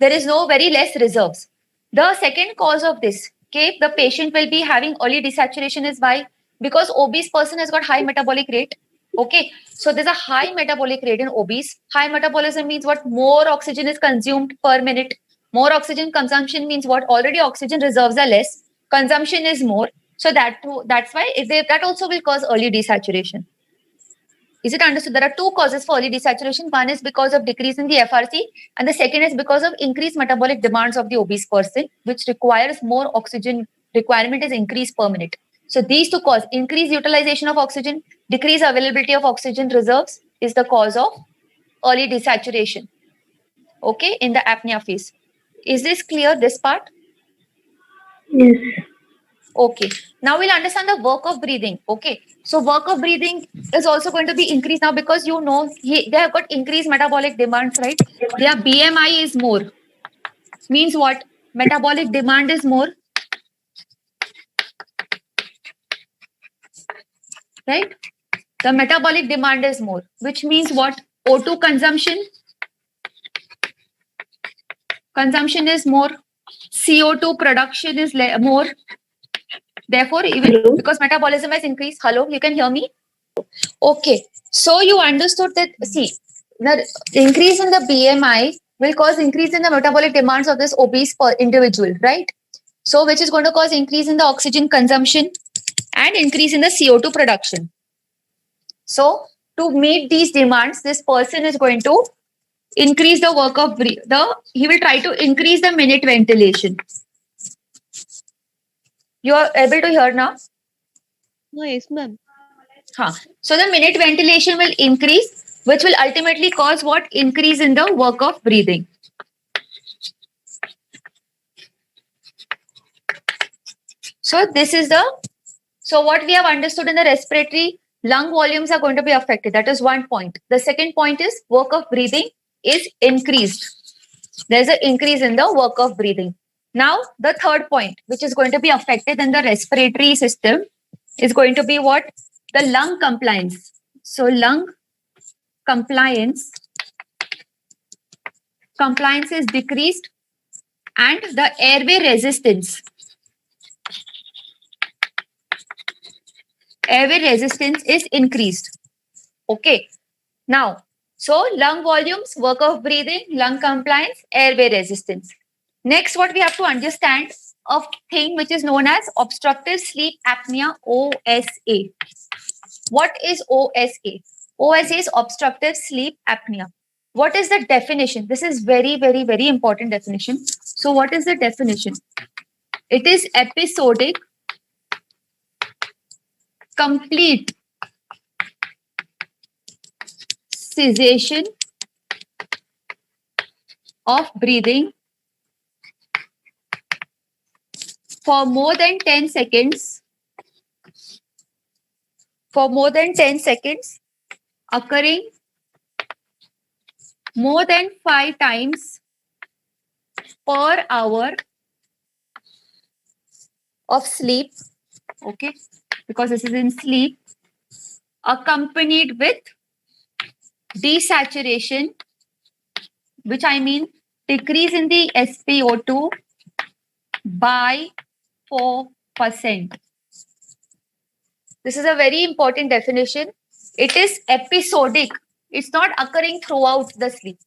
There is no very less reserves. The second cause of this, okay, the patient will be having early desaturation is why? Because obese person has got high metabolic rate. Okay, so there's a high metabolic rate in obese. High metabolism means what? More oxygen is consumed per minute. More oxygen consumption means what? Already oxygen reserves are less. Consumption is more. So that's why that also will cause early desaturation. Is it understood? There are two causes for early desaturation. One is because of decrease in the FRC, and the second is because of increased metabolic demands of the obese person, which requires more oxygen. Requirement is increased per minute. So these two cause increased utilization of oxygen, decreased availability of oxygen reserves is the cause of early desaturation. Okay, in the apnea phase. Is this clear, this part? Yes. Okay. Now we'll understand the work of breathing. Okay. So work of breathing is also going to be increased now because you know they have got increased metabolic demands, right? Their BMI is more. Means what? Metabolic demand is more. Right? The metabolic demand is more, which means what? O2 consumption is more. CO2 production is more. Therefore, even because metabolism has increased. Hello, you can hear me? Okay. So you understood that, see, the increase in the BMI will cause increase in the metabolic demands of this obese individual, right? So which is going to cause increase in the oxygen consumption and increase in the CO2 production. So to meet these demands, this person is going to increase the work of he will try to increase the minute ventilation. You are able to hear now? No, yes, ma'am. So the minute ventilation will increase, which will ultimately cause what? Increase in the work of breathing. So this is so what we have understood in the respiratory, lung volumes are going to be affected. That is one point. The second point is work of breathing is increased. There's an increase in the work of breathing. Now, the third point, which is going to be affected in the respiratory system, is going to be what? The lung compliance. So, lung compliance is decreased, and the airway resistance. Airway resistance is increased. Okay. Now, so lung volumes, work of breathing, lung compliance, airway resistance. Next, what we have to understand, a thing which is known as obstructive sleep apnea, OSA. What is OSA? OSA is obstructive sleep apnea. What is the definition? This is very, very, very important definition. So what is the definition? It is episodic, complete cessation of breathing for more than 10 seconds. For more than 10 seconds, occurring more than 5 times per hour of sleep. Okay, because this is in sleep, accompanied with desaturation, which I mean decrease in the SpO2 by 4%. This is a very important definition. It is episodic. It's not occurring throughout the sleep.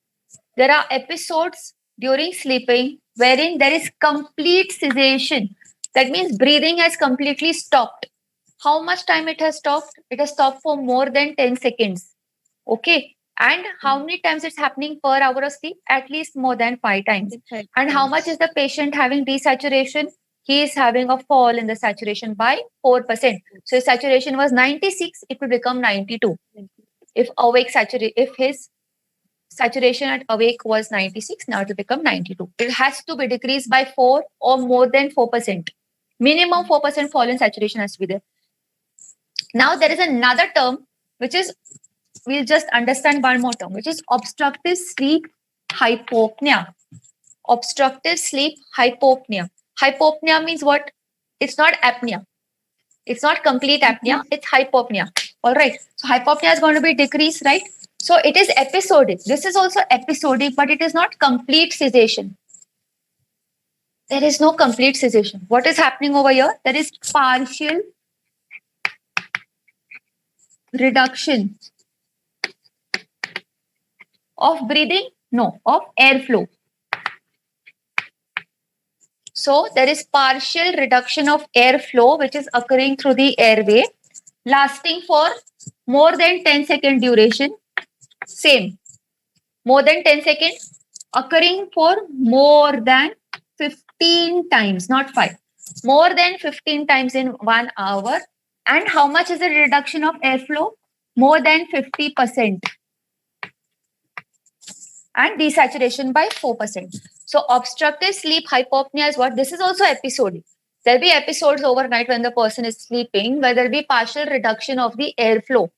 There are episodes during sleeping wherein there is complete cessation. That means breathing has completely stopped. How much time it has stopped? It has stopped for more than 10 seconds. Okay. And how many times it's happening per hour of sleep? At least more than 5 times. And how much is the patient having desaturation? He is having a fall in the saturation by 4%. So his saturation was 96, it will become 92. If his saturation at awake was 96, now it will become 92. It has to be decreased by 4 or more than 4%. Minimum 4% fall in saturation has to be there. Now there is another term which is, we'll just understand one more term, which is obstructive sleep hypopnea. Obstructive sleep hypopnea. Hypopnea means what? It's not apnea. It's not complete apnea. It's hypopnea. All right. So hypopnea is going to be decreased, right? So it is episodic. This is also episodic, but it is not complete cessation. There is no complete cessation. What is happening over here? There is partial reduction of breathing, no, of airflow. So there is partial reduction of airflow which is occurring through the airway, lasting for more than 10-second duration. Same, more than 10 seconds, occurring for more than 15 times, not 5, more than 15 times in 1 hour. And how much is the reduction of airflow? More than 50%. And desaturation by 4%. So obstructive sleep hypopnea is what? This is also episodic. There'll be episodes overnight when the person is sleeping where there'll be partial reduction of the airflow.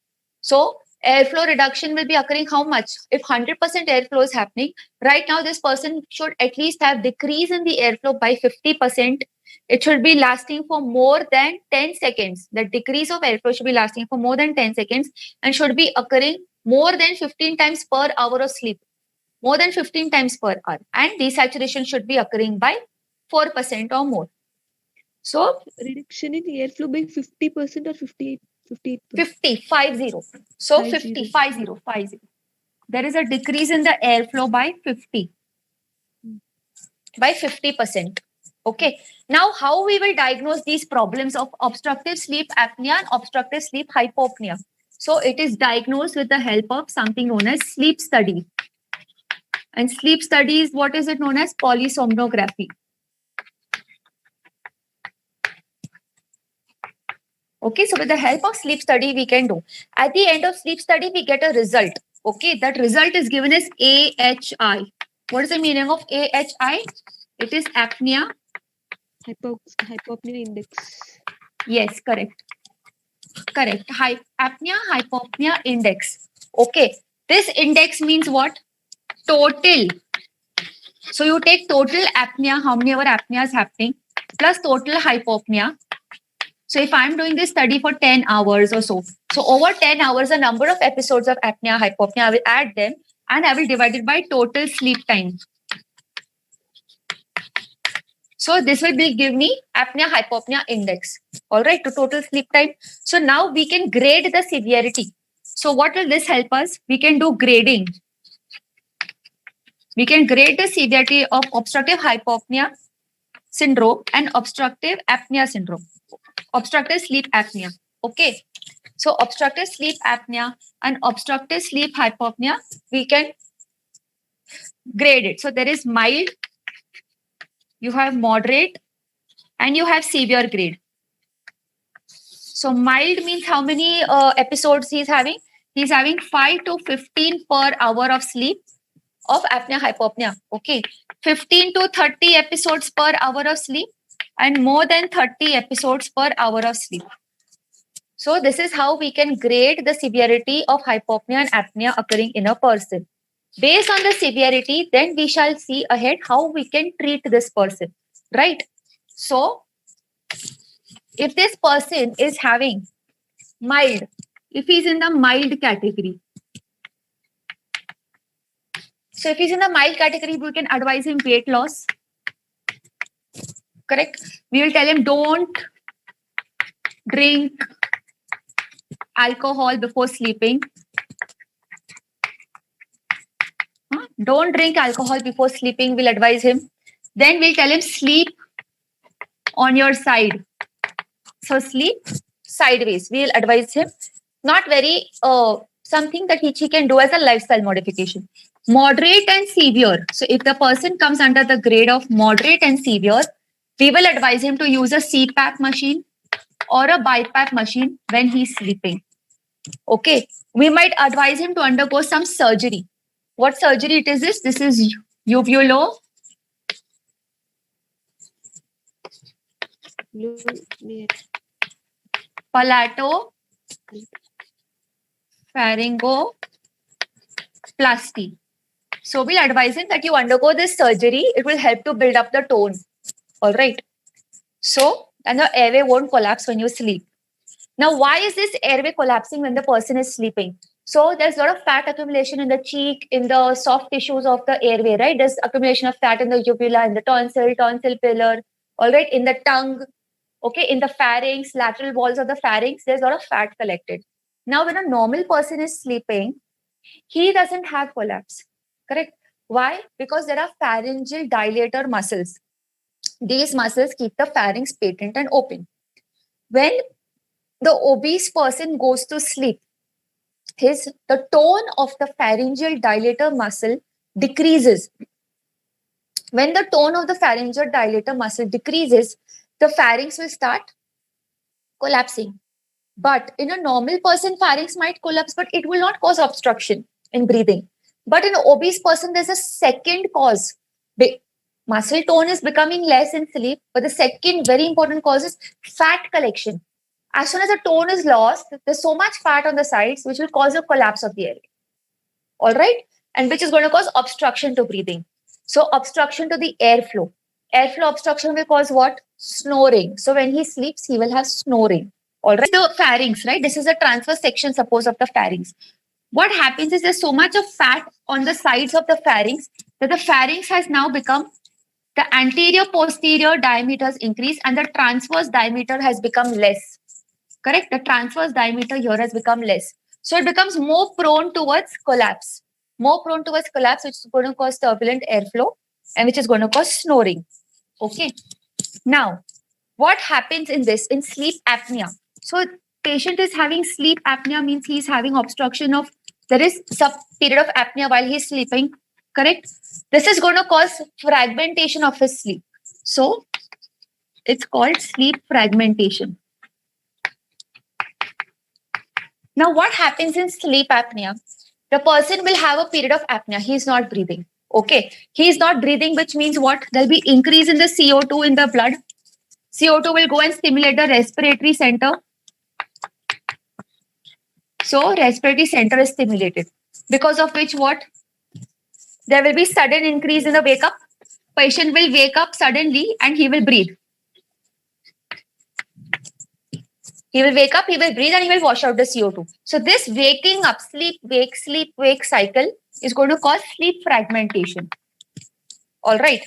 So airflow reduction will be occurring how much? If 100% airflow is happening, right now this person should at least have decrease in the airflow by 50%. It should be lasting for more than 10 seconds. The decrease of airflow should be lasting for more than 10 seconds and should be occurring more than 15 times per hour of sleep. More than 15 times per hour. And desaturation should be occurring by 4% or more. So reduction in airflow by 50% or 58%? 50. So 50. There is a decrease in the airflow by 50. By 50%. Okay. Now, how we will diagnose these problems of obstructive sleep apnea and obstructive sleep hypopnea? So it is diagnosed with the help of something known as sleep study. And sleep study is, what is it known as? Polysomnography. Okay, so with the help of sleep study, we can do. At the end of sleep study, we get a result. Okay, that result is given as AHI. What is the meaning of AHI? It is apnea. Hypopnea index. Yes, correct. Correct. Apnea hypopnea index. Okay, this index means what? Total. So you take total apnea, how many ever apnea is happening, plus total hypopnea. So if I'm doing this study for 10 hours or so over 10 hours, the number of episodes of apnea, hypopnea, I will add them and I will divide it by total sleep time. So this will give me apnea, hypopnea index. All right, to total sleep time. So now we can grade the severity. So what will this help us? We can do grading. We can grade the severity of obstructive hypopnea syndrome and obstructive apnea syndrome. Obstructive sleep apnea. Okay. So obstructive sleep apnea and obstructive sleep hypopnea, we can grade it. So there is mild, you have moderate, and you have severe grade. So mild means how many episodes he's having? He's having 5 to 15 per hour of sleep of apnea hypopnea. Okay. 15 to 30 episodes per hour of sleep and more than 30 episodes per hour of sleep. So this is how we can grade the severity of hypopnea and apnea occurring in a person. Based on the severity, then we shall see ahead how we can treat this person, right? So if this person is having mild, if he's in the mild category, so if he's in the mild category, we can advise him weight loss. Correct? We will tell him don't drink alcohol before sleeping. Don't drink alcohol before sleeping, we'll advise him. Then we'll tell him sleep on your side. So sleep sideways, we'll advise him. Not very, something that he can do as a lifestyle modification. Moderate and severe. So if the person comes under the grade of moderate and severe, we will advise him to use a CPAP machine or a BiPAP machine when he's sleeping. Okay. We might advise him to undergo some surgery. What surgery it is this? This is uvulo palato pharyngoplasty. So we'll advise him that you undergo this surgery. It will help to build up the tone. All right. So, and the airway won't collapse when you sleep. Now, why is this airway collapsing when the person is sleeping? So there's a lot of fat accumulation in the cheek, in the soft tissues of the airway, right? There's accumulation of fat in the uvula, in the tonsil pillar, all right, in the tongue, okay, in the pharynx, lateral walls of the pharynx, there's a lot of fat collected. Now, when a normal person is sleeping, he doesn't have collapse, correct? Why? Because there are pharyngeal dilator muscles. These muscles keep the pharynx patent and open. When the obese person goes to sleep, the tone of the pharyngeal dilator muscle decreases. When the tone of the pharyngeal dilator muscle decreases, the pharynx will start collapsing. But in a normal person, pharynx might collapse, but it will not cause obstruction in breathing. But in an obese person, there's a second cause. Muscle tone is becoming less in sleep, but the second very important cause is fat collection. As soon as the tone is lost, there's so much fat on the sides, which will cause a collapse of the airway. All right? And which is going to cause obstruction to breathing. So obstruction to the airflow. Airflow obstruction will cause what? Snoring. So when he sleeps, he will have snoring. All right? The pharynx, right? This is a transverse section, suppose, of the pharynx. What happens is there's so much of fat on the sides of the pharynx that the pharynx has now become, the anterior posterior diameters increase and the transverse diameter has become less. Correct? The transverse diameter here has become less. So it becomes more prone towards collapse. More prone towards collapse, which is going to cause turbulent airflow and which is going to cause snoring. Okay. Now, what happens in sleep apnea? So patient is having sleep apnea means he is having obstruction of, there is some period of apnea while he is sleeping, correct? This is going to cause fragmentation of his sleep. So it's called sleep fragmentation. Now, what happens in sleep apnea? The person will have a period of apnea. He is not breathing. Okay. He is not breathing, which means what? There'll be increase in the CO2 in the blood. CO2 will go and stimulate the respiratory center. So, respiratory center is stimulated. Because of which what? There will be sudden increase in the wake up. Patient will wake up suddenly and he will breathe. He will wake up, he will breathe, and he will wash out the CO2. So this waking up, sleep, wake cycle is going to cause sleep fragmentation. All right.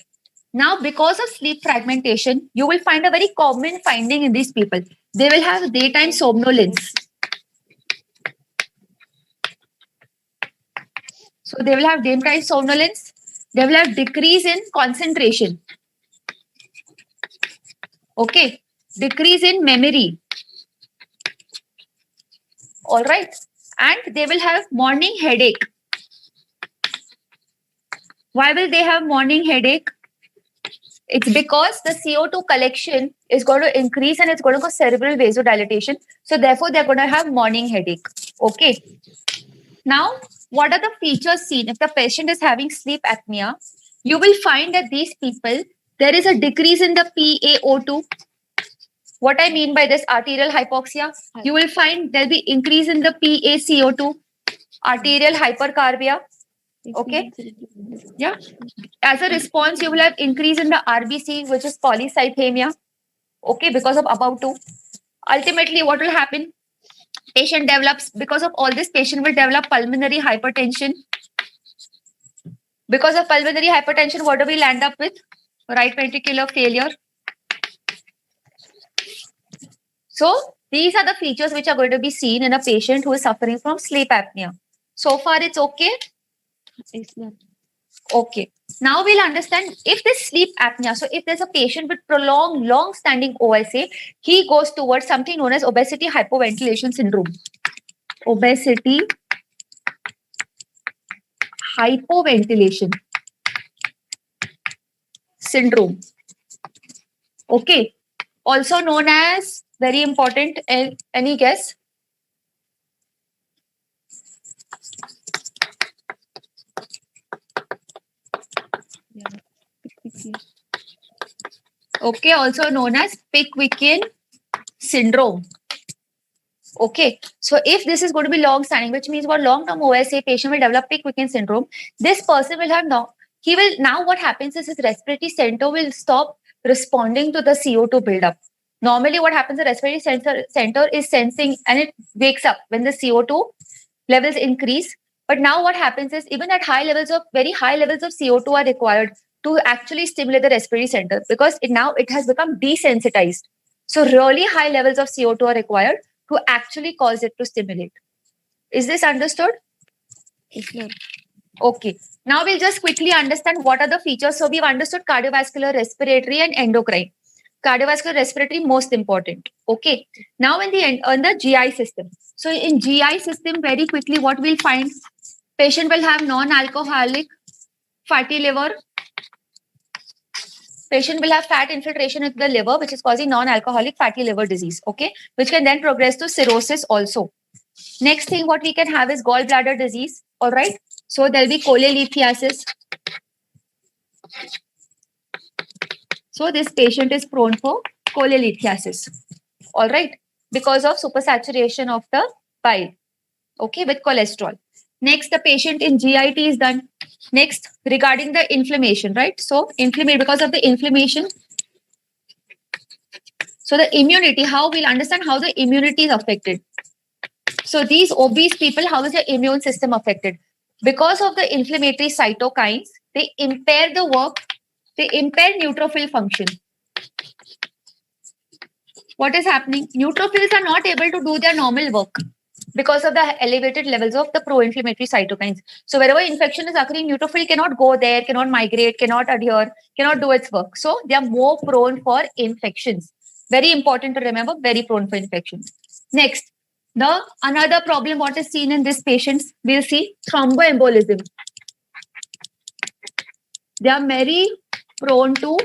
Now, because of sleep fragmentation, you will find a very common finding in these people. They will have daytime somnolence. So they will have daytime somnolence. They will have decrease in concentration. Okay. Decrease in memory. All right. And they will have morning headache. Why will they have morning headache? It's because the CO2 collection is going to increase and it's going to cause cerebral vasodilatation. So therefore, they're going to have morning headache. Okay. Now, what are the features seen? If the patient is having sleep apnea, you will find that these people, there is a decrease in the PaO2. What I mean by this, arterial hypoxia, you will find there'll be increase in the PaCO2, arterial hypercarbia. Okay. Yeah. As a response, you will have increase in the RBC, which is polycythemia. Okay, because of above two. Ultimately, what will happen? Patient develops, because of all this, patient will develop pulmonary hypertension. Because of pulmonary hypertension, what do we land up with? Right ventricular failure. So these are the features which are going to be seen in a patient who is suffering from sleep apnea. So far, it's okay? Yes, ma'am. Okay. Now we'll understand if this sleep apnea, so if there's a patient with prolonged, long-standing OSA, he goes towards something known as obesity hypoventilation syndrome. Obesity hypoventilation syndrome. Okay. Also known as, very important, any guess? Okay, also known as Pickwickian syndrome. Okay, so if this is going to be long standing, which means what, long term OSA patient will develop Pickwickian syndrome, this person will have now what happens is his respiratory center will stop responding to the CO2 buildup. Normally, what happens, the respiratory center is sensing and it wakes up when the CO2 levels increase. But now what happens is even at very high levels of CO2 are required to actually stimulate the respiratory center because it has become desensitized. So really high levels of CO2 are required to actually cause it to stimulate. Is this understood? Yes, ma'am. Okay. Now we'll just quickly understand what are the features. So we've understood cardiovascular, respiratory, and endocrine. Cardiovascular, respiratory, most important. Okay. Now on the GI system. So in GI system, very quickly, what we'll find, patient will have non-alcoholic fatty liver. Patient will have fat infiltration into the liver, which is causing non-alcoholic fatty liver disease. Okay. Which can then progress to cirrhosis also. Next thing, what we can have is gallbladder disease. All right. So there'll be cholelithiasis. So this patient is prone for cholelithiasis. All right. Because of supersaturation of the bile. Okay. With cholesterol. Next, the patient in GIT is done. Next, regarding the inflammation, right? So because of the inflammation. So the immunity, how we'll understand how the immunity is affected. So these obese people, how is their immune system affected? Because of the inflammatory cytokines, they impair the work, they impair neutrophil function. What is happening? Neutrophils are not able to do their normal work because of the elevated levels of the pro-inflammatory cytokines. So wherever infection is occurring, neutrophil cannot go there, cannot migrate, cannot adhere, cannot do its work. So they are more prone for infections. Very important to remember, very prone for infections. Next, the another problem what is seen in these patients, we'll see thromboembolism. They are very prone to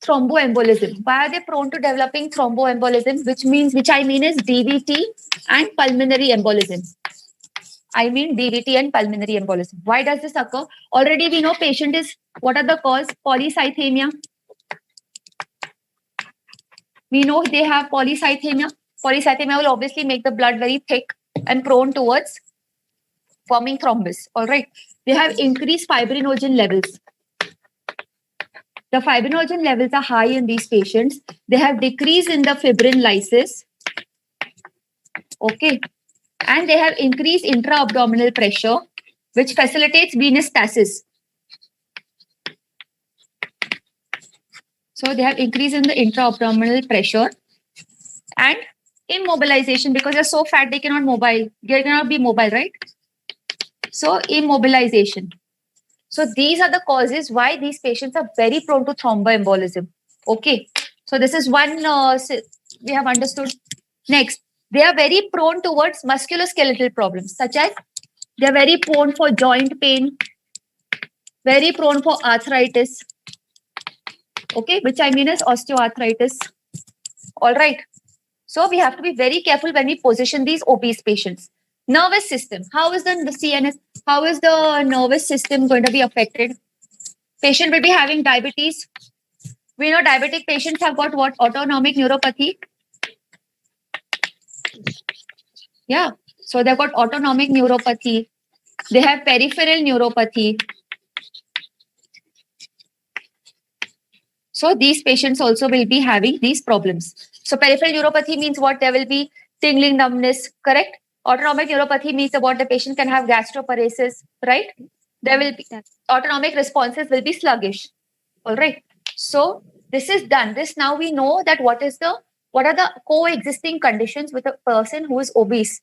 thromboembolism. Why are they prone to developing thromboembolism? Which I mean is DVT and pulmonary embolism. I mean DVT and pulmonary embolism. Why does this occur? Already we know patient is, what are the cause? Polycythemia. We know they have polycythemia. Polycythemia will obviously make the blood very thick and prone towards forming thrombus. All right. They have increased fibrinogen levels. The fibrinogen levels are high in these patients. They have decrease in the fibrin lysis. Okay. And they have increased intra-abdominal pressure, which facilitates venous stasis. So they have increase in the intra-abdominal pressure and immobilization, because they're so fat they cannot be mobile, right? So immobilization. So these are the causes why these patients are very prone to thromboembolism. Okay. So this is one we have understood. Next, they are very prone towards musculoskeletal problems, such as they are very prone for joint pain, very prone for arthritis. Okay, which I mean is osteoarthritis. All right. So we have to be very careful when we position these obese patients. Nervous system. How is the CNS? How is the nervous system going to be affected? Patient will be having diabetes. We know diabetic patients have got what? Autonomic neuropathy. Yeah. So they've got autonomic neuropathy. They have peripheral neuropathy. So these patients also will be having these problems. So peripheral neuropathy means what? There will be tingling, numbness, correct? Autonomic neuropathy means what? The patient can have gastroparesis, right? There will be autonomic responses will be sluggish. All right. So this is done. This now we know that what are the coexisting conditions with a person who is obese.